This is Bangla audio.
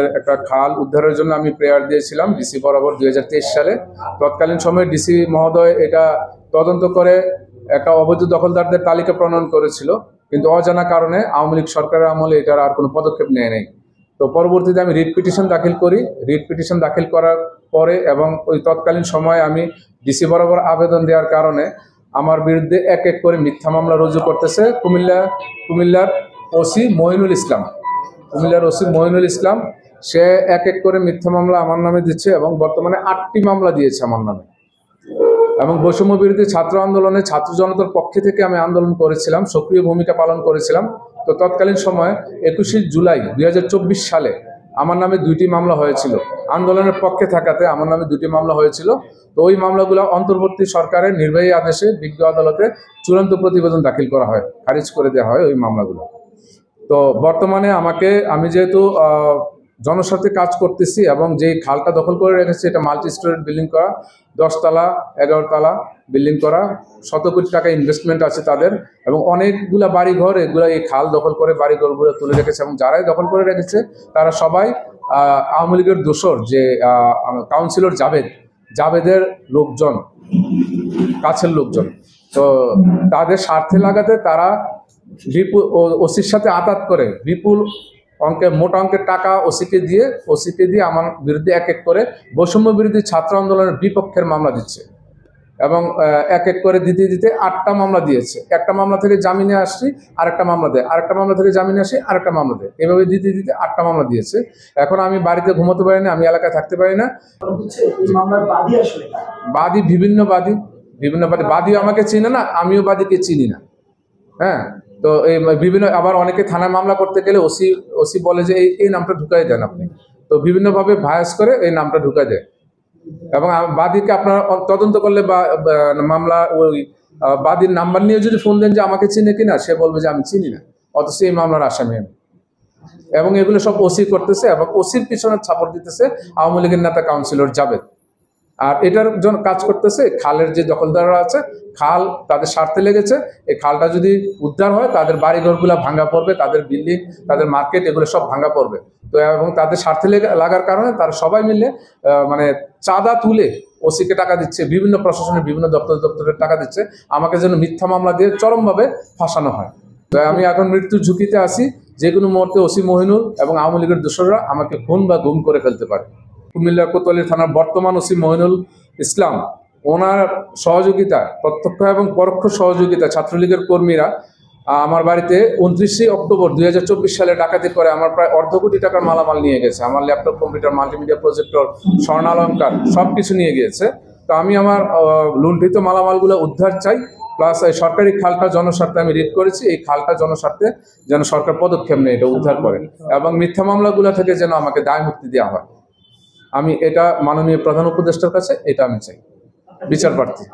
একটা খাল উদ্ধারের জন্য আমি প্রেয়ার দিয়েছিলাম ডিসি বরাবর 2023 সালে। তৎকালীন সময়ে ডিসি মহোদয় এটা তদন্ত করে একটা অবৈধ দখলদারদের তালিকা প্রণয়ন করেছিল, কিন্তু অজানা কারণে আওয়ামী লীগ সরকারের আমলে এটার আর কোনো পদক্ষেপ নেয় নাই। তো পরবর্তীতে আমি রিট পিটিশন দাখিল করি। রিট পিটিশন দাখিল করার পরে এবং ওই তৎকালীন সময়ে আমি ডিসি বরাবর আবেদন দেওয়ার কারণে আমার বিরুদ্ধে এক এক করে মিথ্যা মামলা রুজু করতেছে কুমিল্লার ওসি মঈনুল ইসলাম। কুমিল্লার ওসি মঈনুল ইসলাম সে এক এক করে মিথ্যা মামলা আমার নামে দিচ্ছে এবং বর্তমানে 8টি মামলা দিয়েছে আমার নামে। এবং বৈষম্য বিরোধী ছাত্র আন্দোলনে ছাত্র জনতার পক্ষে থেকে আমি আন্দোলন করেছিলাম, সক্রিয় ভূমিকা পালন করেছিলাম। তো তৎকালীন সময়ে 21 জুলাই 2024 সালে আমার নামে 2টি মামলা হয়েছিল। আন্দোলনের পক্ষে থাকাতে আমার নামে 2টি মামলা হয়েছিল। তো ওই মামলাগুলো অন্তর্বর্তী সরকারের নির্বাহী আদেশে বিজ্ঞ আদালতে চূড়ান্ত প্রতিবেদন দাখিল করা হয়, খারিজ করে দেওয়া হয় ওই মামলাগুলো। তো বর্তমানে আমি যেহেতু জনস্বার্থে কাজ করতেছি এবং যে খালটা দখল করে রেখেছি এটা মাল্টি স্টোরেজ বিল্ডিং করা, 10 তলা 11 তলা বিল্ডিং করা, 100 কোটি টাকা ইনভেস্টমেন্ট আছে তাদের, এবং অনেকগুলা বাড়িঘর এগুলো এই খাল দখল করে বাড়িঘরগুলো তুলে রেখেছে। এবং যারাই দখল করে রেখেছে তারা সবাই আওয়ামী লীগের দোসর, যে কাউন্সিলর জাবেদের লোকজন, কাছের লোকজন। তো তাদের স্বার্থে লাগাতে তারা ওসির সাথে আতাত করে বিপুল মোটা অঙ্কের টাকা ওসিকে দিয়ে আমার বিরুদ্ধে এক এক করে বৈষম্য বিরোধী ছাত্র আন্দোলনের বিপক্ষের মামলা দিচ্ছে। এবং এক এক করে দিতে 8টা মামলা দিয়েছে। একটা মামলা থেকে জামিনে আসছি, আরেকটা মামলা দেয়, আরেকটা মামলা থেকে জামিনে আসি, আরেকটা মামলা দেয়, এভাবে দিতে 8টা মামলা দিয়েছে। এখন আমি বাড়িতে ঘুমোতে পারি না, আমি এলাকায় থাকতে পারি না। বাদী বিভিন্ন বাদী আমাকে চিনে না, আমিও বাদীকে চিনি না। হ্যাঁ, তো এই বিভিন্ন আবার অনেকে থানায় মামলা করতে গেলে ওসি বলে যে এই নামটা ঢুকাই দেন আপনি। তো বিভিন্নভাবে ভায়াস করে এই নামটা ঢুকাই দেয়। এবং বাদীকে আপনারা তদন্ত করলে বা মামলা ওই বাদীর নাম্বার নিয়ে যদি ফোন দেন যে আমাকে চিনে কিনা, সে বলবে যে আমি চিনি না, অথচ এই মামলার আসামি আমি। এবং এগুলো সব ওসি করতেছে এবং ওসির পিছনে ছাপড় দিতেছে আওয়ামী লীগের নেতা কাউন্সিলর জাবেদ। আর এটার জন্য কাজ করতেছে খালের যে দখলদাররা আছে, খাল তাদের স্বার্থে লেগেছে। এই খালটা যদি উদ্ধার হয় তাদের বাড়িঘরগুলো ভাঙা পড়বে, তাদের বিল্ডিং, তাদের মার্কেট, এগুলো সব ভাঙা পড়বে। তো এবং তাদের স্বার্থে লাগার কারণে তারা সবাই মিলে মানে চাঁদা তুলে ওসিকে টাকা দিচ্ছে, বিভিন্ন প্রশাসনের বিভিন্ন দপ্তরের টাকা দিচ্ছে, আমাকে যেন মিথ্যা মামলা দিয়ে চরমভাবে ফাঁসানো হয়। তো আমি এখন মৃত্যুর ঝুঁকিতে আছি। যে কোনো মুহূর্তে ওসি মহিনুল এবং আওয়ামী লীগের দোসররা আমাকে খুন বা গুম করে ফেলতে পারে। কুমিল্লা কোতোয়ালি থানার বর্তমান ওসি মঈনুল ইসলাম, ওনার সহযোগিতা, প্রত্যক্ষ এবং পরোক্ষ সহযোগিতা ছাত্রলীগের কর্মীরা আমার বাড়িতে 29 অক্টোবর 2024 সালে ডাকাতি করে আমার প্রায় 1.5 কোটি টাকার মালামাল নিয়ে গেছে। আমার ল্যাপটপ, কম্পিউটার, মাল্টিমিডিয়া প্রজেক্টর, স্বর্ণালঙ্কার সব কিছু নিয়ে গিয়েছে। তো আমি আমার লুণ্ঠিত মালামালগুলো উদ্ধার চাই, প্লাস এই সরকারি খালটা জনস্বার্থে আমি রিট করেছি। এই খালটা জনস্বার্থে যেন সরকার পদক্ষেপ নেয়, এটা উদ্ধার করে, এবং মিথ্যা মামলাগুলো থেকে যেন আমাকে দায় মুক্তি দেওয়া হয়। আমি এটা মাননীয় প্রধান উপদেষ্টার কাছে এটা আমি চাই, বিচার প্রার্থী।